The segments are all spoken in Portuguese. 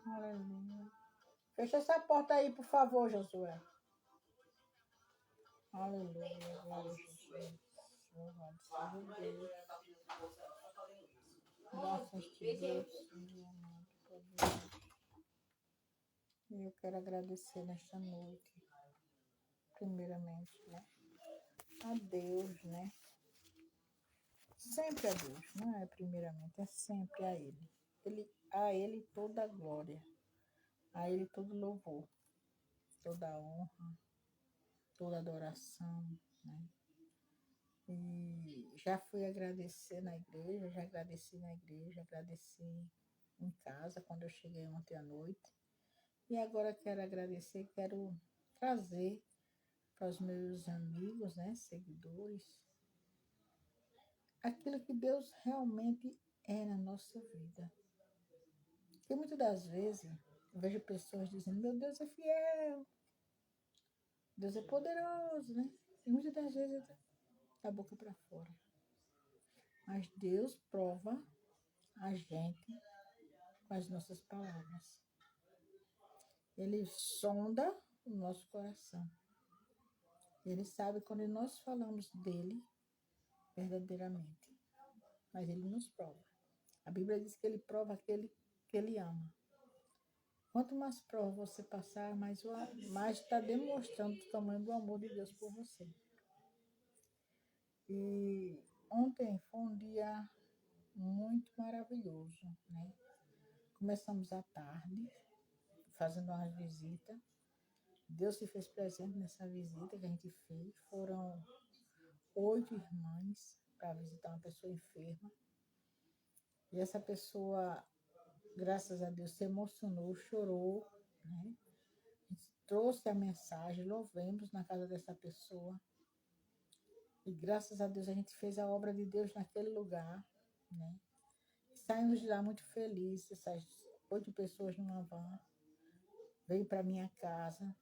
Aleluia. Fecha essa porta aí, por favor, Josué. Aleluia. Glória a Jesus. Louvado seja Deus. Graças a Deus, Senhor amado, poderoso. E eu quero agradecer nesta noite, primeiramente, né? A Deus, né? Sempre a Deus, não é primeiramente, é sempre a Ele. A Ele toda a glória, a Ele todo louvor, toda a honra, toda a adoração, né? E já fui agradecer na igreja, já agradeci na igreja, agradeci em casa quando eu cheguei ontem à noite. E agora quero agradecer, quero trazer para os meus amigos, né, seguidores, aquilo que Deus realmente é na nossa vida. Porque muitas das vezes eu vejo pessoas dizendo, meu Deus é fiel, Deus é poderoso, né? E muitas das vezes da boca para fora. Mas Deus prova a gente com as nossas palavras. Ele sonda o nosso coração. Ele sabe quando nós falamos dele verdadeiramente. Mas ele nos prova. A Bíblia diz que ele prova aquele que ele ama. Quanto mais prova você passar, mais está demonstrando o tamanho do amor de Deus por você. E ontem foi um dia muito maravilhoso, né? Começamos à tarde, fazendo uma visita. Deus se fez presente nessa visita que a gente fez. Foram 8 irmãs para visitar uma pessoa enferma. E essa pessoa, graças a Deus, se emocionou, chorou, né? A gente trouxe a mensagem, louvemos na casa dessa pessoa. E graças a Deus a gente fez a obra de Deus naquele lugar, né? E saímos de lá muito felizes, essas 8 pessoas numa van. Veio para minha casa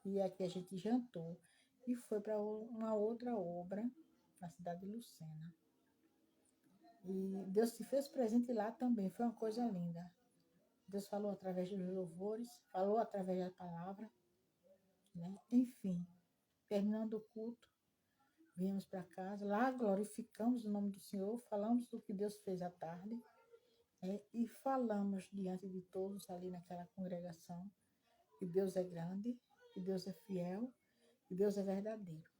e aqui a gente jantou. E foi para uma outra obra na cidade de Lucena. E Deus se fez presente lá também, foi uma coisa linda. Deus falou através dos louvores, falou através da palavra, né? Enfim, terminando o culto, viemos para casa, lá glorificamos o nome do Senhor, falamos do que Deus fez à tarde, né? E falamos diante de todos ali naquela congregação que Deus é grande, que Deus é fiel, que Deus é verdadeiro.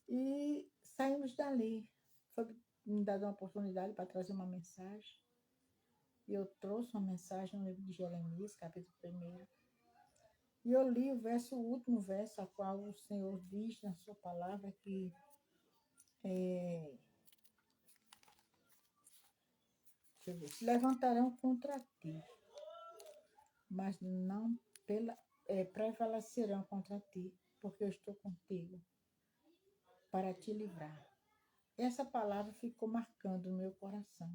E saímos dali, foi me dada uma oportunidade para trazer uma mensagem. E eu trouxe uma mensagem no livro de Jeremias, capítulo 1. E eu li o último verso, a qual o Senhor diz na sua palavra que se levantarão contra ti, mas não prevalecerão contra ti, porque eu estou contigo para te livrar. Essa palavra ficou marcando no meu coração.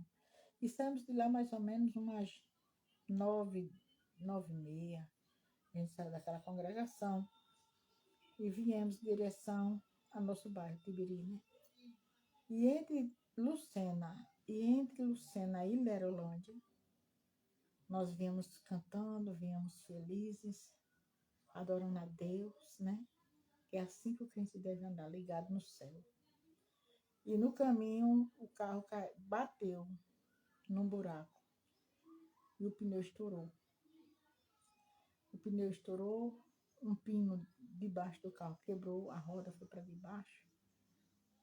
E saímos de lá mais ou menos umas 9h30. A gente saiu daquela congregação e viemos em direção ao nosso bairro, Tibiri, né? E entre Lucena e Lerolândia, nós viemos cantando, viemos felizes, adorando a Deus, né? Que é assim que o crente deve andar, ligado no céu. E no caminho, o carro bateu num buraco e o pneu estourou. O pneu estourou, um pino debaixo do carro quebrou, a roda foi para debaixo.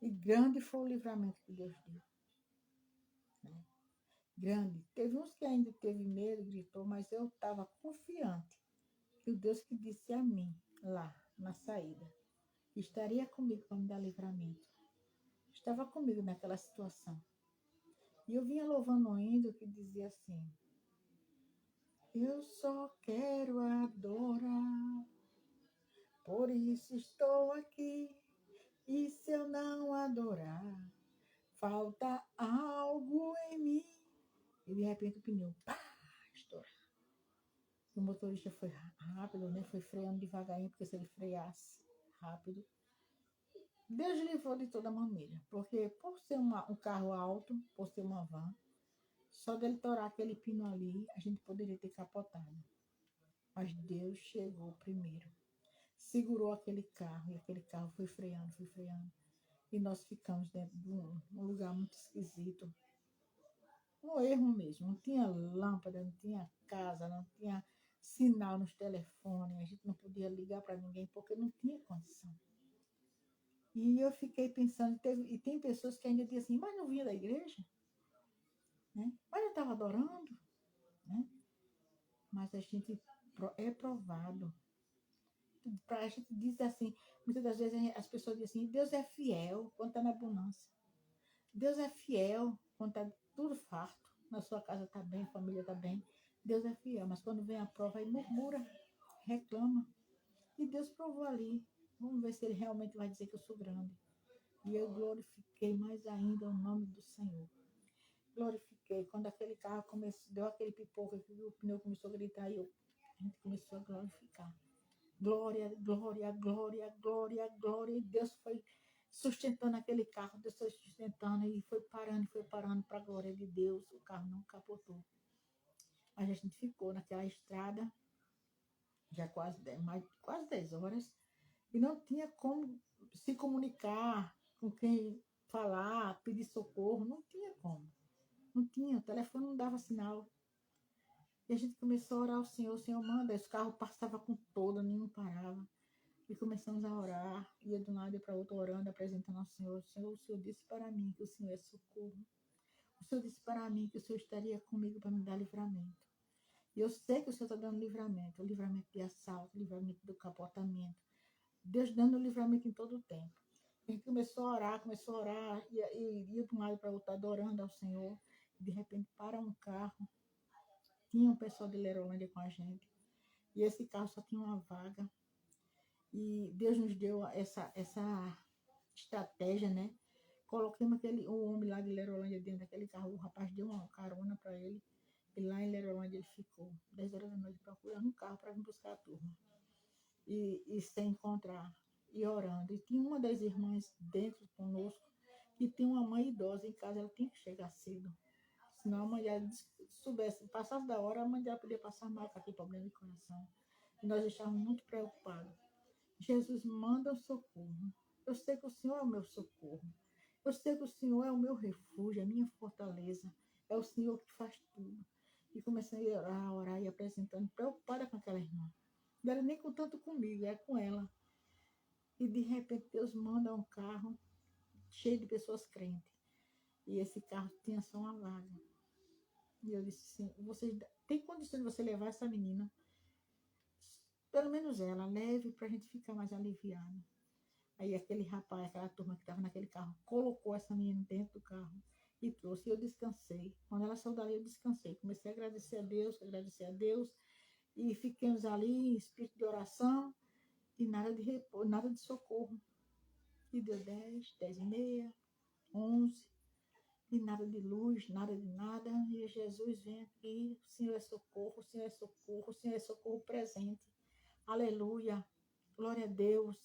E grande foi o livramento que Deus deu. Né? Grande. Teve uns que ainda teve medo, gritou, mas eu estava confiante que o Deus que disse a mim, lá, na saída, estaria comigo para me dar livramento. Estava comigo naquela situação. E eu vinha louvando um hino que dizia assim, eu só quero adorar, por isso estou aqui, e se eu não adorar, falta algo em mim. E de repente o pneu, pá, estoura. O motorista foi rápido, né? Foi freando devagarinho, porque se ele freasse rápido, Deus livrou de toda maneira. Porque por ser um carro alto, por ser uma van, Só dele torar aquele pino ali, a gente poderia ter capotado. Mas Deus chegou primeiro. Segurou aquele carro, e aquele carro foi freando, foi freando. E nós ficamos dentro de um lugar muito esquisito. Um erro mesmo. Não tinha lâmpada, não tinha casa, não tinha sinal nos telefones. A gente não podia ligar para ninguém porque não tinha condição. E eu fiquei pensando, e tem pessoas que ainda dizem assim, mas não vinha da igreja? Né? Mas não estava adorando? Né? Mas a gente é provado. A gente diz assim, muitas das vezes as pessoas dizem assim, Deus é fiel quando está na bonança. Deus é fiel quando está tudo farto. Na sua casa está bem, a família está bem. Deus é fiel, mas quando vem a prova, aí murmura, reclama. E Deus provou ali. Vamos ver se ele realmente vai dizer que eu sou grande. E eu glorifiquei mais ainda o nome do Senhor. Glorifiquei. Quando aquele carro deu aquele pipoco, o pneu começou a gritar, e a gente começou a glorificar. Glória, glória, glória, glória, glória. E Deus foi sustentando aquele carro, Deus foi sustentando e foi parando para a glória de Deus. O carro não capotou. Mas a gente ficou naquela estrada, já quase 10 horas, e não tinha como se comunicar com quem falar, pedir socorro, não tinha como. Não tinha, o telefone não dava sinal. E a gente começou a orar ao Senhor, o Senhor manda, esse carro passava com todo, nenhum parava. E começamos a orar, ia de um lado e para outro orando, apresentando ao Senhor. O Senhor disse para mim que o Senhor é socorro. O Senhor disse para mim que o Senhor estaria comigo para me dar livramento. E eu sei que o Senhor está dando livramento, o livramento de assalto, o livramento do capotamento. Deus dando livramento em todo o tempo. A gente começou a orar, ia de um lado para o outro, adorando ao Senhor. E de repente para um carro, tinha um pessoal de Lerolândia com a gente. E esse carro só tinha uma vaga. E Deus nos deu essa estratégia, né? Coloquemos um homem lá de Lerolândia dentro daquele carro. O rapaz deu uma carona para ele. E lá em Lerolândia ele ficou 10 horas da noite procurando um carro para vir buscar a turma. E sem encontrar. E orando. E tinha uma das irmãs dentro conosco que tinha uma mãe idosa em casa. Ela tinha que chegar cedo. Senão a mãe dela, se soubesse, passasse da hora, a mãe dela podia passar mal com aquele problema de coração. E nós estávamos muito preocupados. Jesus, manda o socorro. Eu sei que o Senhor é o meu socorro. Eu sei que o Senhor é o meu refúgio, a minha fortaleza. É o Senhor que faz tudo. E comecei a orar e apresentando, preocupada com aquela irmã. Não era nem com tanto comigo, era com ela. E de repente Deus manda um carro cheio de pessoas crentes. E esse carro tinha só uma vaga. E eu disse assim, vocês tem condição de você levar essa menina? Pelo menos ela, leve para a gente ficar mais aliviado. Aí aquele rapaz, aquela turma que estava naquele carro, colocou essa menina dentro do carro e trouxe. E eu descansei. Quando ela saiu dali, eu descansei. Comecei a agradecer a Deus. E fiquemos ali em espírito de oração e nada de repouso, nada de socorro. E deu 10, 10 e meia, 11, e nada de luz, nada de nada. E Jesus vem aqui, o Senhor é socorro, o Senhor é socorro, o Senhor é socorro presente. Aleluia, glória a Deus.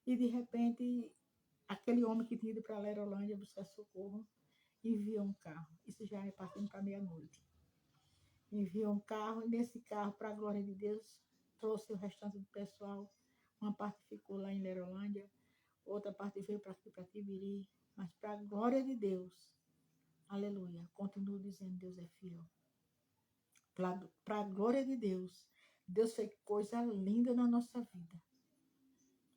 E de repente, aquele homem que tinha ido para a Lerolândia buscar socorro, enviou um carro. Isso já é partindo para meia-noite. Enviou um carro, e nesse carro, para a glória de Deus, trouxe o restante do pessoal. Uma parte ficou lá em Lerolândia, outra parte veio para aqui, para Tibiri. Mas para a glória de Deus, aleluia, continuo dizendo, Deus é fiel. Para a glória de Deus, Deus fez coisa linda na nossa vida.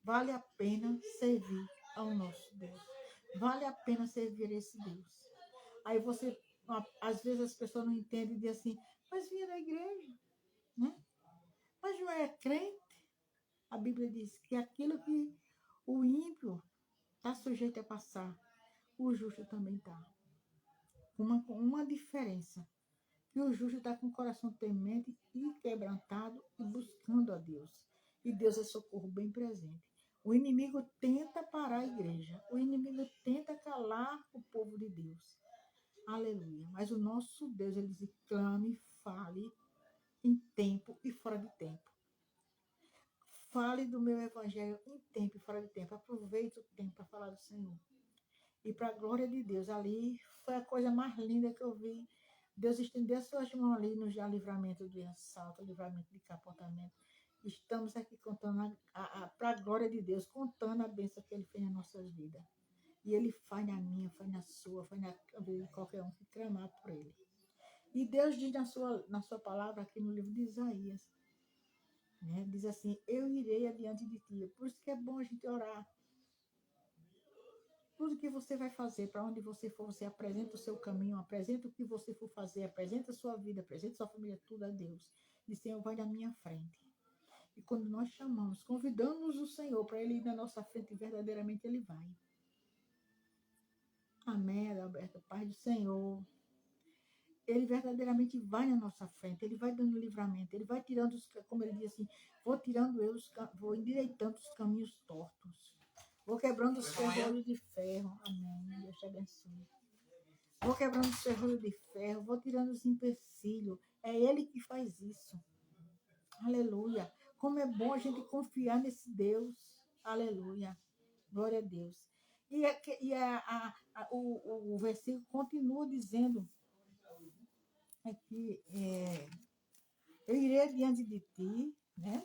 Vale a pena servir ao nosso Deus. Vale a pena servir a esse Deus. Aí você, às vezes as pessoas não entendem e dizem assim, mas vinha da igreja, né? Mas não é crente. A Bíblia diz que aquilo que o ímpio está sujeito a passar, o justo também está. Uma diferença, que o justo está com o coração temente e quebrantado e buscando a Deus. E Deus é socorro bem presente. O inimigo tenta parar a igreja. O inimigo tenta calar o povo de Deus. Aleluia. Mas o nosso Deus, ele diz, clame, fale em tempo e fora de tempo. Fale do meu evangelho em tempo e fora de tempo. Aproveite o tempo para falar do Senhor. E para a glória de Deus, ali foi a coisa mais linda que eu vi Deus estender as suas mãos ali no já livramento do assalto, livramento de capotamento. Estamos aqui contando para a glória de Deus, contando a bênção que Ele fez nas nossas vidas. E Ele faz na minha, faz na sua, faz na vida de qualquer um que clamar por Ele. E Deus diz na sua palavra, aqui no livro de Isaías, né? Diz assim, eu irei adiante de ti. Por isso que é bom a gente orar. Tudo que você vai fazer, para onde você for, você apresenta o seu caminho, apresenta o que você for fazer, apresenta a sua vida, apresenta a sua família, tudo a Deus. E o Senhor vai na minha frente. E quando nós chamamos, convidamos o Senhor para Ele ir na nossa frente, verdadeiramente Ele vai. Amém, Adalberto, Pai do Senhor. Ele verdadeiramente vai na nossa frente, Ele vai dando livramento, Ele vai tirando, como Ele diz assim, vou endireitando os caminhos tortos. Vou quebrando os ferrolhos de ferro. Amém. Deus te abençoe. Vou quebrando os ferrolhos de ferro, vou tirando os empecilhos. É Ele que faz isso. Aleluia. Como é bom a gente confiar nesse Deus. Aleluia. Glória a Deus. O versículo continua dizendo aqui, eu irei diante de ti, né?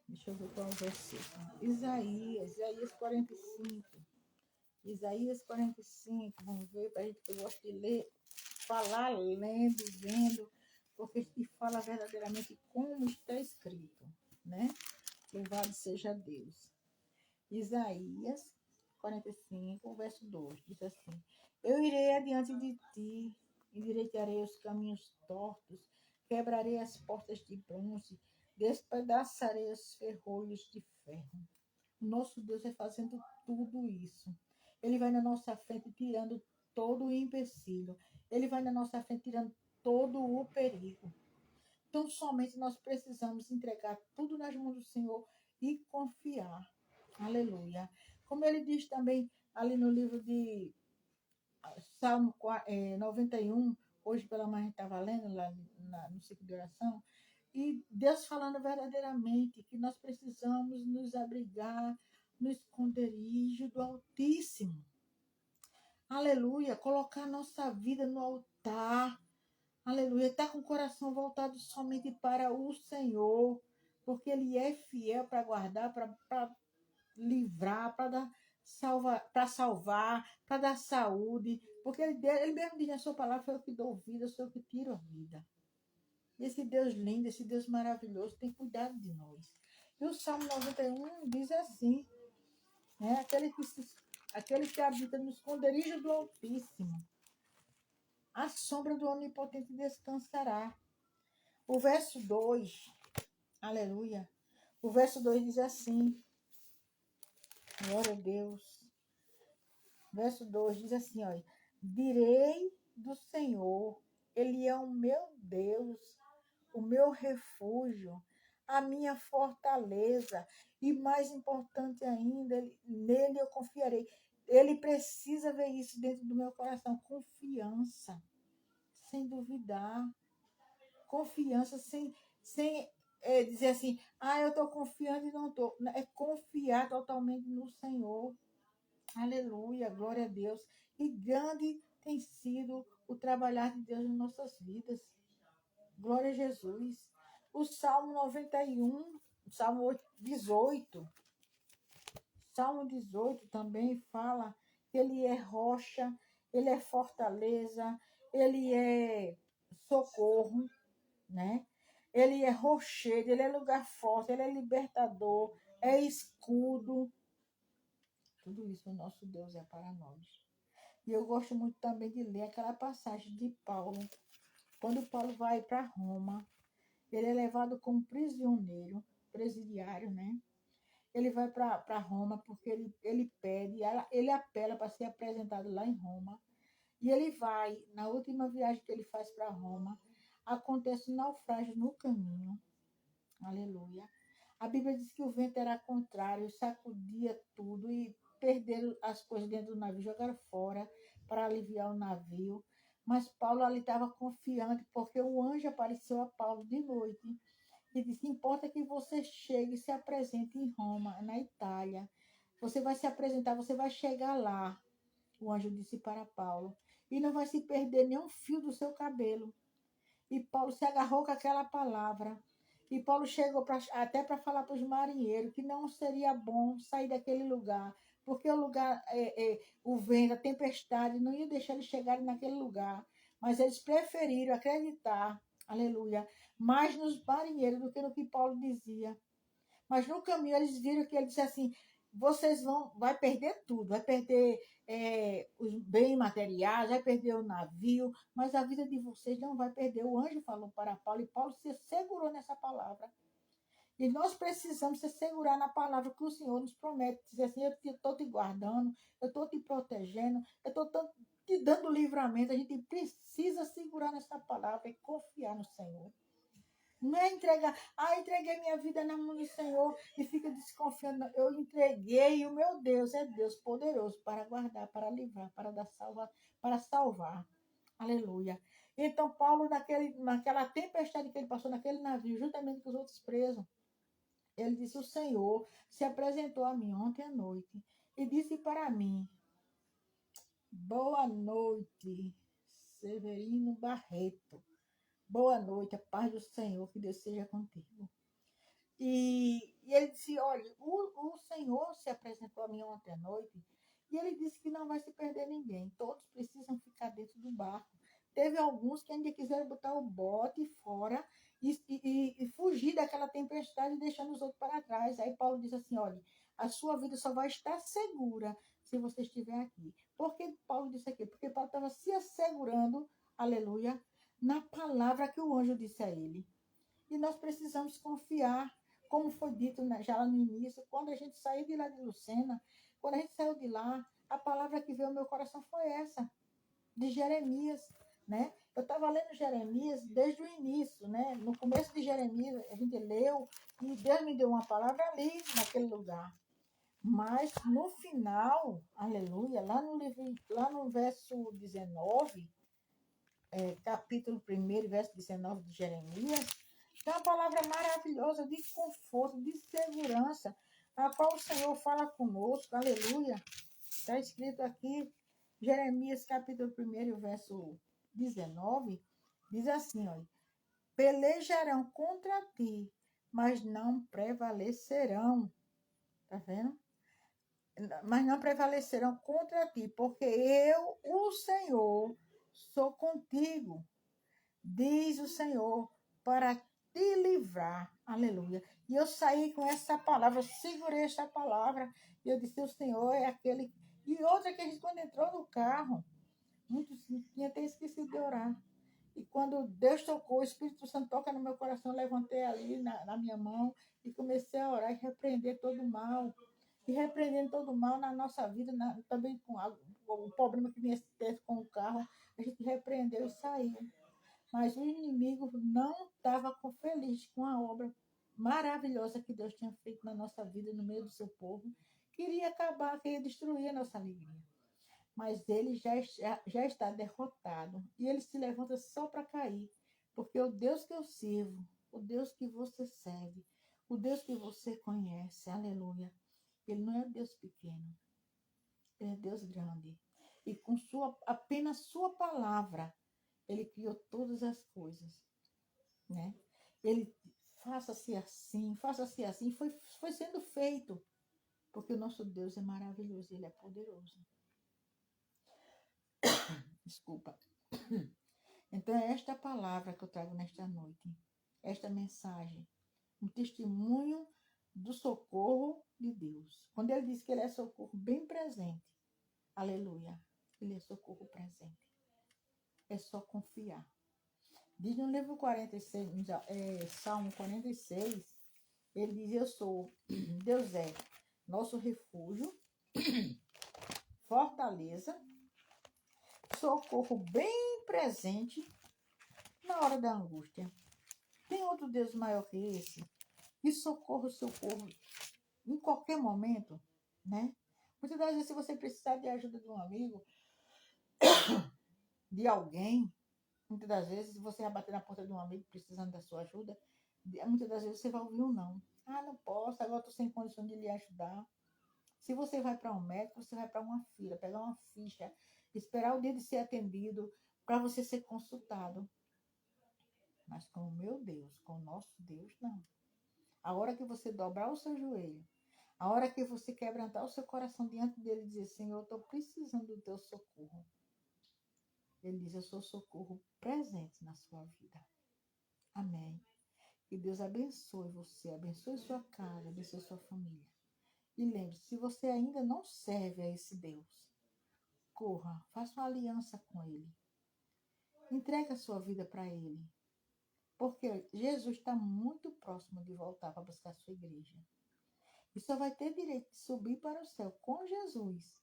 Deixa eu ver qual é o versículo. Isaías 45. Isaías 45, vamos ver, para a gente que gosta de ler, falar, lendo, vendo, porque te fala verdadeiramente como está escrito, né? Louvado seja Deus. Isaías 45, verso 2, diz assim, eu irei adiante de ti, endireitarei os caminhos tortos, quebrarei as portas de bronze, despedaçarei os ferrolhos de ferro. O nosso Deus vai fazendo tudo isso. Ele vai na nossa frente tirando todo o empecilho. Ele vai na nossa frente tirando todo o perigo. Então, somente nós precisamos entregar tudo nas mãos do Senhor e confiar. Aleluia. Como ele diz também ali no livro de Salmo 91, hoje pela manhã estava lendo lá no ciclo de oração, e Deus falando verdadeiramente que nós precisamos nos abrigar no esconderijo do Altíssimo. Aleluia. Colocar nossa vida no altar. Aleluia. Estar com o coração voltado somente para o Senhor. Porque Ele é fiel para guardar, para livrar, para salvar, para dar saúde. Porque ele mesmo diz na sua palavra, foi eu que dou vida, sou eu que tiro a vida. Esse Deus lindo, esse Deus maravilhoso tem cuidado de nós. E o Salmo 91 diz assim, né? Aquele que habita no esconderijo do Altíssimo, a sombra do Onipotente descansará. O verso 2, aleluia, o verso 2 diz assim, glória a Deus. O verso 2 diz assim, olha, direi do Senhor, Ele é o meu Deus, o meu refúgio, a minha fortaleza, e mais importante ainda, nele eu confiarei. Ele precisa ver isso dentro do meu coração, confiança, sem duvidar, confiança, sem dizer assim, eu estou confiando e não estou. É confiar totalmente no Senhor. Aleluia, glória a Deus. E grande tem sido o trabalhar de Deus em nossas vidas. Glória a Jesus. O Salmo 91, Salmo 18. Salmo 18 também fala que ele é rocha, ele é fortaleza, ele é socorro, né? Ele é rochedo, ele é lugar forte, ele é libertador, é escudo. Tudo isso o nosso Deus é para nós. E eu gosto muito também de ler aquela passagem de Paulo. Quando Paulo vai para Roma, ele é levado como prisioneiro, presidiário, né? Ele vai para Roma porque ele pede, ele apela para ser apresentado lá em Roma. E ele vai, na última viagem que ele faz para Roma, acontece um naufrágio no caminho. Aleluia. A Bíblia diz que o vento era contrário, sacudia tudo e perderam as coisas dentro do navio, jogaram fora para aliviar o navio. Mas Paulo ali estava confiante, porque o anjo apareceu a Paulo de noite e disse, importa que você chegue e se apresente em Roma, na Itália. Você vai se apresentar, você vai chegar lá. O anjo disse para Paulo. e não vai se perder nenhum fio do seu cabelo. E Paulo se agarrou com aquela palavra. E Paulo chegou até para falar para os marinheiros que não seria bom sair daquele lugar, porque o lugar, o vento, a tempestade, não ia deixar eles chegarem naquele lugar. Mas eles preferiram acreditar, aleluia, mais nos marinheiros do que no que Paulo dizia. Mas no caminho eles viram que ele disse assim: vocês vai perder tudo, vai perder os bens materiais, vai perder o navio, mas a vida de vocês não vai perder. O anjo falou para Paulo e Paulo se segurou nessa palavra. E nós precisamos se segurar na palavra que o Senhor nos promete. Dizer assim: eu estou te guardando, eu estou te protegendo, eu estou te dando livramento. A gente precisa segurar nessa palavra e confiar no Senhor. Não é entregar, entreguei minha vida na mão do Senhor e fica desconfiando. Eu entreguei e o meu Deus é Deus poderoso para guardar, para livrar, para salvar. Aleluia. Então, Paulo, naquela tempestade que ele passou naquele navio, juntamente com os outros presos, ele disse: o Senhor se apresentou a mim ontem à noite e disse para mim: boa noite, Severino Barreto. Boa noite, a paz do Senhor, que Deus seja contigo. E ele disse: olha, o Senhor se apresentou a mim ontem à noite e ele disse que não vai se perder ninguém. Todos precisam ficar dentro do barco. Teve alguns que ainda quiseram botar o bote fora e fugir daquela tempestade, deixando os outros para trás. Aí Paulo diz assim: olha, a sua vida só vai estar segura se você estiver aqui. Por que Paulo disse aqui? Porque Paulo estava se assegurando, aleluia, na palavra que o anjo disse a ele. E nós precisamos confiar, como foi dito já lá no início, quando a gente saiu de lá de Lucena, quando a gente saiu de lá, a palavra que veio ao meu coração foi essa, de Jeremias, né? Eu estava lendo Jeremias desde o início, né? No começo de Jeremias, a gente leu e Deus me deu uma palavra ali, naquele lugar. Mas no final, aleluia, lá no verso 19, capítulo 1, verso 19 de Jeremias, tem uma palavra maravilhosa de conforto, de segurança, a qual o Senhor fala conosco, aleluia. Está escrito aqui, Jeremias capítulo 1, verso 19, diz assim, olha: pelejarão contra ti, mas não prevalecerão. Tá vendo? Mas não prevalecerão contra ti, porque eu, o Senhor, sou contigo, diz o Senhor, para te livrar. Aleluia. E eu saí com essa palavra, segurei essa palavra, e eu disse: o Senhor é aquele. E outra que a gente, quando entrou no carro, muitos tinha até esquecido de orar. E quando Deus tocou, o Espírito Santo toca no meu coração, eu levantei ali na minha mão e comecei a orar e repreender todo o mal. E repreendendo todo o mal na nossa vida, também com o problema que vinha com o carro, a gente repreendeu e saiu. Mas o inimigo não estava feliz com a obra maravilhosa que Deus tinha feito na nossa vida, no meio do seu povo. Queria acabar, queria destruir a nossa alegria. Mas ele já está derrotado. E ele se levanta só para cair. Porque o Deus que eu sirvo, o Deus que você serve, o Deus que você conhece, aleluia, ele não é Deus pequeno, ele é Deus grande. E com apenas sua palavra, ele criou todas as coisas, né? Ele faça-se assim, foi sendo feito, porque o nosso Deus é maravilhoso, ele é poderoso. Desculpa. Então é esta palavra que eu trago nesta noite, esta mensagem, um testemunho do socorro de Deus. Quando ele diz que ele é socorro bem presente, aleluia, ele é socorro presente. É só confiar. Diz no livro 46, Salmo 46, ele diz: eu sou, Deus é nosso refúgio, fortaleza, socorro bem presente na hora da angústia. Tem outro Deus maior que esse? Que socorre o seu povo em qualquer momento, né? Muitas das vezes, se você precisar de ajuda de um amigo, de alguém, muitas das vezes você vai bater na porta de um amigo precisando da sua ajuda, muitas das vezes você vai ouvir um não. Não posso, agora estou sem condição de lhe ajudar. Se você vai para um médico, você vai para uma fila, pegar uma ficha. esperar o dia de ser atendido, para você ser consultado. Mas com o meu Deus, com o nosso Deus, não. A hora que você dobrar o seu joelho, a hora que você quebrantar o seu coração diante dele e dizer, Senhor, eu estou precisando do teu socorro. Ele diz, eu sou socorro presente na sua vida. Amém. Que Deus abençoe você, abençoe sua casa, abençoe sua família. E lembre-se, se você ainda não serve a esse Deus, corra, faça uma aliança com ele. Entregue a sua vida para ele. Porque Jesus está muito próximo de voltar para buscar a sua igreja. E só vai ter direito de subir para o céu com Jesus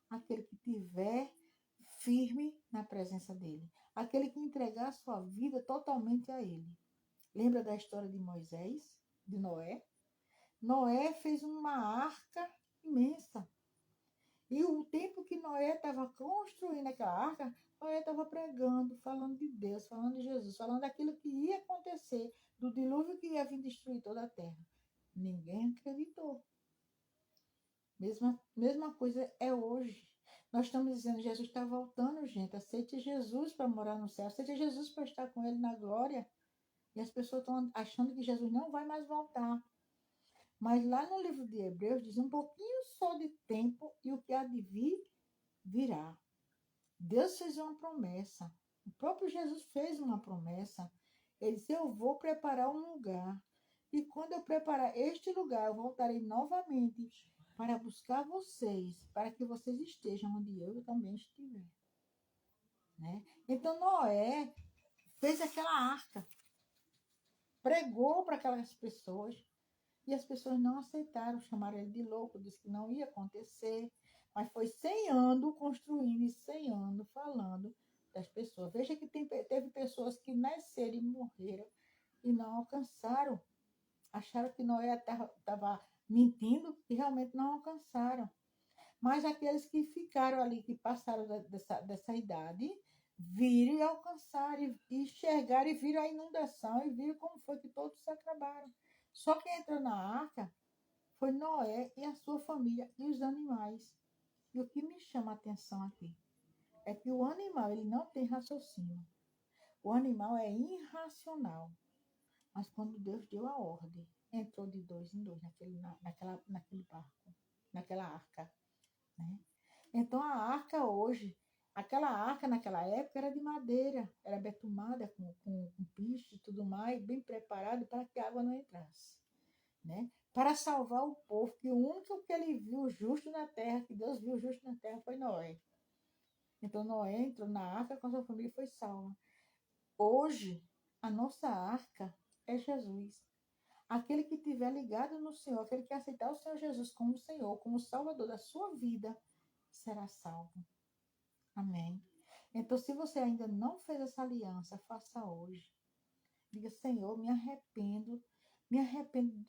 aquele que tiver firme na presença dele. Aquele que entregar a sua vida totalmente a ele. Lembra da história de Moisés, de Noé? Noé fez uma arca imensa. E o tempo que Noé estava construindo aquela arca, Noé estava pregando, falando de Deus, falando de Jesus, falando daquilo que ia acontecer, do dilúvio que ia vir destruir toda a terra. Ninguém acreditou. Mesma coisa é hoje. Nós estamos dizendo, Jesus está voltando, gente. Aceite Jesus para morar no céu. Aceite Jesus para estar com ele na glória. E as pessoas estão achando que Jesus não vai mais voltar. Mas lá no livro de Hebreus diz um pouquinho só de tempo e o que há de vir, virá. Deus fez uma promessa. O próprio Jesus fez uma promessa. Ele disse, eu vou preparar um lugar. E quando eu preparar este lugar, eu voltarei novamente para buscar vocês, para que vocês estejam onde eu também estiver. Né? Então Noé fez aquela arca, pregou para aquelas pessoas, e as pessoas não aceitaram, chamaram ele de louco, disse que não ia acontecer, mas foi 100 anos construindo e 100 anos falando das pessoas. Veja que teve pessoas que nasceram e morreram e não alcançaram. Acharam que Noé estava mentindo e realmente não alcançaram. Mas aqueles que ficaram ali, que passaram dessa idade, viram e alcançaram, e enxergaram e viram a inundação, e viram como foi que todos se acabaram. Só quem entrou na arca foi Noé e a sua família e os animais. E o que me chama a atenção aqui é que o animal ele não tem raciocínio. O animal é irracional. Mas quando Deus deu a ordem, entrou de dois em dois naquele barco, naquela arca. Né? Então a arca hoje, aquela arca naquela época era de madeira, era betumada com piche e tudo mais, bem preparado para que a água não entrasse. Né? Para salvar o povo, que o único que ele viu justo na terra, que Deus viu justo na terra, foi Noé. Então Noé entrou na arca com a sua família e foi salva. Hoje, a nossa arca é Jesus. Aquele que estiver ligado no Senhor, aquele que aceitar o Senhor Jesus como Senhor, como Salvador da sua vida, será salvo. Amém. Então, se você ainda não fez essa aliança, faça hoje. Diga, Senhor, me arrependo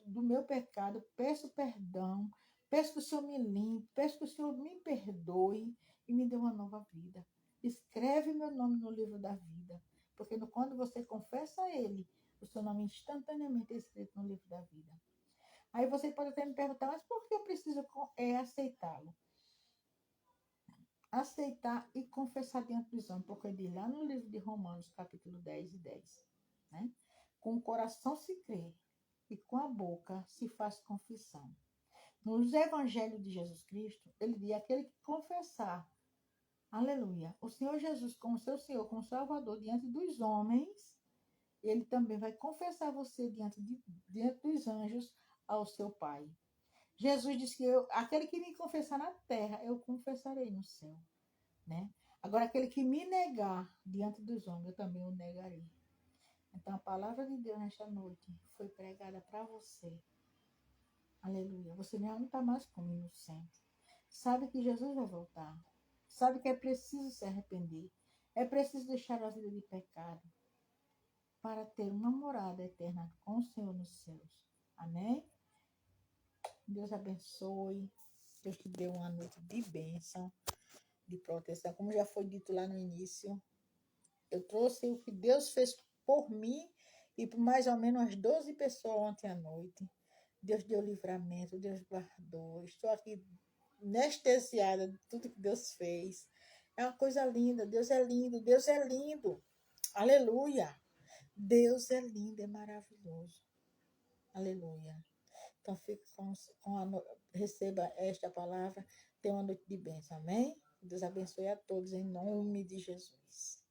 do meu pecado, peço perdão, peço que o Senhor me limpe, peço que o Senhor me perdoe e me dê uma nova vida. Escreve meu nome no livro da vida, porque quando você confessa a Ele, o seu nome instantaneamente é escrito no livro da vida. Aí você pode até me perguntar, mas por que eu preciso aceitá-lo? Aceitar e confessar diante dos homens, porque diz lá no livro de Romanos, capítulo 10 e 10, né? Com o coração se crê e com a boca se faz confissão. Nos evangelhos de Jesus Cristo, ele diz, aquele que confessar, aleluia, o Senhor Jesus como seu Senhor, como Salvador, diante dos homens, ele também vai confessar você diante dos anjos ao seu Pai. Jesus disse que aquele que me confessar na terra, eu confessarei no céu. Né? Agora, aquele que me negar diante dos homens, eu também o negarei. Então, a palavra de Deus nesta noite foi pregada para você. Aleluia. Você não está mais comigo sempre. Sabe que Jesus vai voltar. Sabe que é preciso se arrepender. É preciso deixar a vida de pecado para ter uma morada eterna com o Senhor nos céus. Amém? Deus abençoe. Deus te dê uma noite de bênção, de proteção. Como já foi dito lá no início, eu trouxe o que Deus fez por mim e por mais ou menos umas 12 pessoas ontem à noite. Deus deu livramento, Deus guardou. Estou aqui anestesiada de tudo que Deus fez. É uma coisa linda. Deus é lindo. Deus é lindo. Aleluia. Deus é lindo, é maravilhoso. Aleluia. Então, fique receba esta palavra. Tenha uma noite de bênção. Amém? Deus abençoe a todos em nome de Jesus.